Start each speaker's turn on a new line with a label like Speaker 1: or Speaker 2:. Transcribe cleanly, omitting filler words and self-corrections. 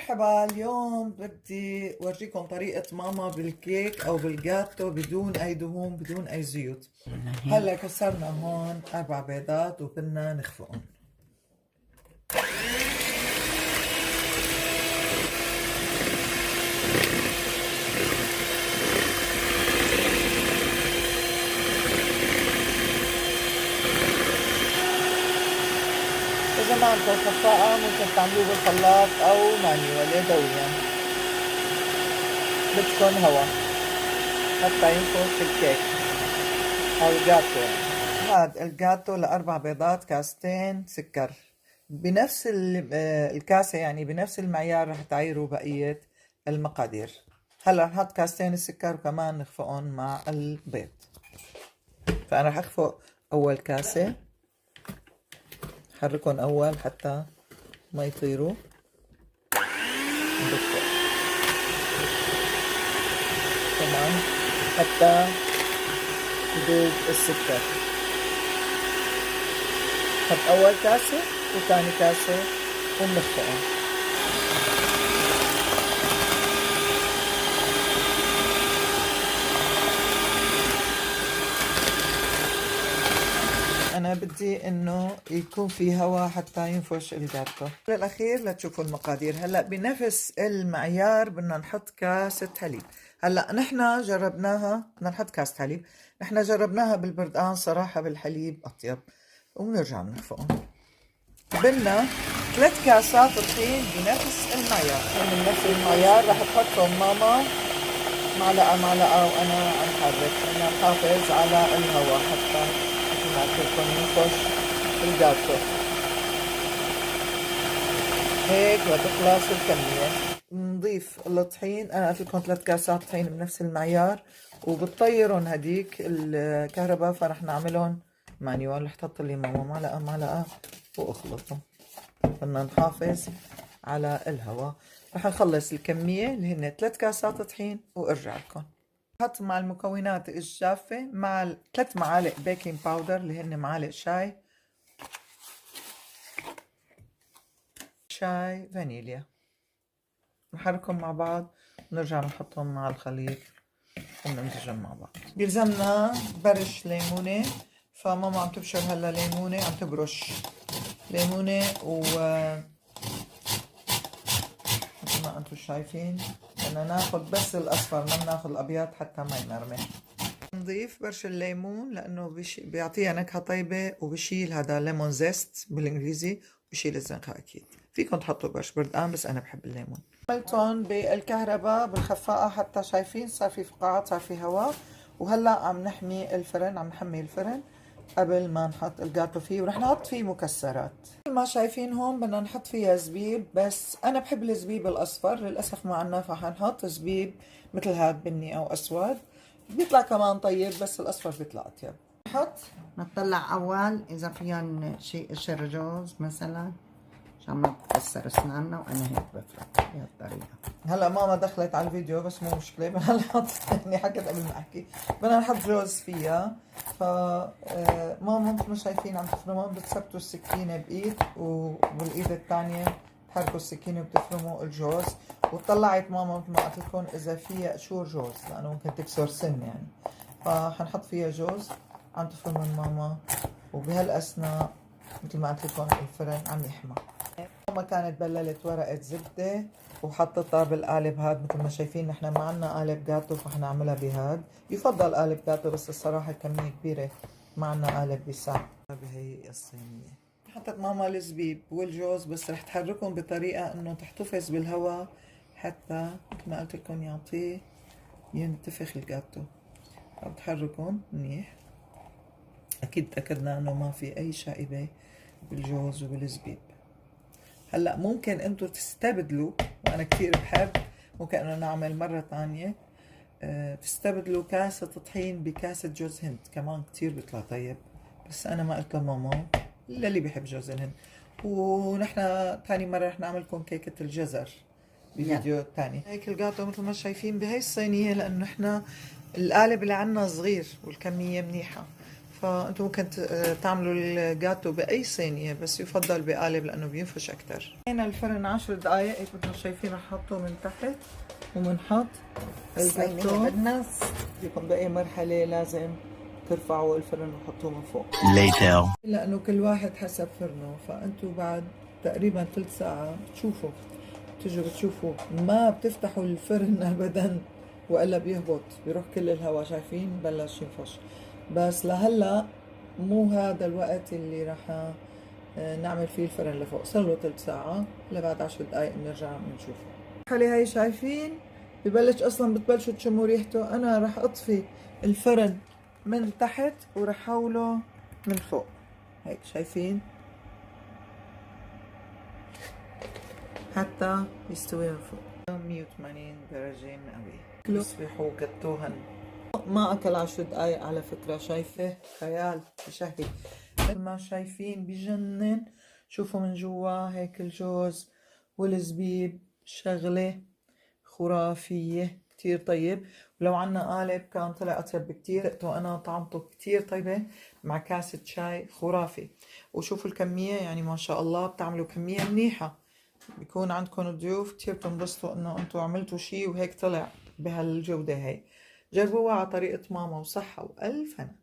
Speaker 1: مرحبا. اليوم بدي ورجيكم طريقة ماما بالكيك أو بالجاتو بدون أي دهون بدون أي زيوت. هلا كسرنا هون 4 بيضات وبدنا نخفقهم. إذا ما عندكم خفاقة ممكن تعملوه بالخلاط أو مانيوال يدويا. بدكم هوا حتى ينفش الكيك أو الجاتو. هاد الجاتو ل4 بيضات، كاستين سكر بنفس الكاسة، يعني بنفس المعيار رح تعيروا بقية المقادير. هلا نحط كاستين السكر وكمان نخفقهم مع البيض. فأنا رح أخفق أول كاسة، حركهم أول حتى ما يطيروا. ندفق كمان حتى يذوب السكر. حط أول كاسة وثاني كاسة وبنخفقهم. أنا بدي إنه يكون في هواء حتى ينفش الجاتو. للأخير لتشوفوا المقادير. هلأ بنفس المعيار بدنا نحط كاسة حليب. هلأ نحنا جربناها، بدنا نحط كاسة حليب. نحنا جربناها بالبردقان، صراحة بالحليب أطيب. وبنرجع بنخفقهم. بدنا 3 كاسات طحين بنفس المعيار. من نفس المعيار رح تحطهم ماما معلقة وأنا عم حرك. بدنا نحافظ على الهواء حتى ناكلكم ينفش الجاتو. هيك لتخلص الكمية. نضيف الطحين. أنا قلت لكم 3 كاسات طحين بنفس المعيار، وبتطيرن هديك الكهرباء، فرح نعملهم مانيوال. رح تحط لي ماما معلقة واخلطهم. بدنا نحافظ على الهواء. رح نخلص الكمية اللي هن 3 كاسات طحين وارجع لكم. حط مع المكونات الجافة مع 3 معالق بيكنج باودر اللي هن معالق شاي فانيليا. نحركهم مع بعض ونرجع نحطهم مع الخليط ونمزجهم مع بعض. بيلزمنا برش ليمونة، فماما عم تبشر هلا ليمونة، عم تبرش ليمونة مثل ما انتم شايفين بدنا ناخذ بس الاصفر، ما بناخذ الابيض حتى ما يمرمح. نضيف برش الليمون لانه بيعطيها نكهه طيبه، وبشيل هذا ليمون زيست بالانجليزي، بشيل الزنقه. اكيد فيكم تحطوا برش بردقان بس انا بحب الليمون. عملتهم بالكهرباء بالخفاقه حتى شايفين صار في فقاعات، صار في هواء. وهلا عم نحمي الفرن قبل ما نحط الجاتو فيه، ورح نحط فيه مكسرات. ما شايفين هون بدنا نحط فيها زبيب، بس انا بحب الزبيب الاصفر، للاسف ما عنا، فحنحط زبيب مثل هاد بني او اسود، بيطلع كمان طيب، بس الاصفر بيطلع اطيب. نحط
Speaker 2: نطلع اول اذا فيهم شيء قشر جوز مثلا عشان ما تكسر اسناننا، وانا هيك بفرق بهالطريقه.
Speaker 1: هلا ماما دخلت على الفيديو بس مو مشكله، بدنا نحط يعني حكت قبل ما احكي، بدنا نحط جوز فيها. ف ماما مثل ما شايفين عم تفرمهم، بتثبتوا السكينه بايد وبالايد الثانيه بتحركوا السكينه وبتفرموا الجوز. وطلعت ماما مثل ما قلت لكم اذا فيها قشور جوز لانه ممكن تكسر سن يعني، فحنحط فيها جوز. عم تفرمهم ماما، وبهالاثناء مثل ما قلت لكم الفرن عم يحمى. ماما كانت بللت ورقة زبدة وحطتها بالقالب هاد. مثل ما شايفين نحن ما عنا قالب جاتو، فحنعملها بهاد. يفضل قالب جاتو بس الصراحة كمية كبيرة ما عنا قالب بيساع. بهي الصينية حطت ماما الزبيب والجوز، بس رح تحركهم بطريقة انه تحتفظ بالهواء حتى مثل ما قلت لكم يعطيه ينتفخ الجاتو. بتحركهم منيح. اكيد تأكدنا انه ما في اي شائبة بالجوز وبالزبيب. هلا ممكن انتو تستبدلوا، وانا كثير بحب، ممكن انه نعمل مرة تانية تستبدلوا كاسة طحين بكاسة جوز هند، كمان كثير بيطلع طيب. بس انا ما قلت لماما للي بيحب جوز الهند. ونحن تاني مرة رح نعملكم كيكة الجزر بفيديو تاني. هيك الجاتو مثل ما شايفين بهي الصينية، لانه احنا القالب اللي عنا صغير والكمية منيحة، فانتم ممكن تعملوا الجاتو باي صينيه، بس يفضل بقالب لانه بينفش اكثر. هنا الفرن 10 دقائق هيك مثل ما شايفين، رح نحطه من تحت ومنحط الجاتو
Speaker 2: بالنص.
Speaker 1: بدكم باي مرحله لازم ترفعوا الفرن وتحطوه من فوق،
Speaker 3: Later.
Speaker 1: لانه كل واحد حسب فرنه. فانتم بعد تقريبا ثلث ساعه بتشوفوا، بتجوا بتشوفوا ما بتفتحوا الفرن ابدا والا بيهبط، بيروح كل الهواء. شايفين بلش ينفش. بس لهلا مو هذا الوقت اللي راح نعمل فيه الفرن لفوق. صار له ثلث ساعه، لبعد 10 دقائق بنرجع بنشوفه. خلي هاي شايفين ببلش اصلا، بتبلشوا تشموا ريحته. انا راح اطفي الفرن من تحت وراح حوله من فوق هيك، شايفين حتى يستوي من فوق. 180 درجة مئوية. يصبحوا قطوهن. ما أكل 10 دقايق على فكرة. شايفة خيال بشهي مثل ما شايفين، بجنن. شوفوا من جوا هيك الجوز والزبيب، شغلة خرافية كتير طيب. ولو عنا قالب كان طلع أطيب بكتير. وأنا طعمته كتير طيبة مع كاسة شاي خرافي. وشوفوا الكمية، يعني ما شاء الله بتعملوا كمية منيحة. بيكون عندكم ضيوف كتير بتنبسطوا انه انتوا عملتوا شي وهيك طلع بهالجودة هاي. جربوها على طريقة ماما وصحة وألف هنا.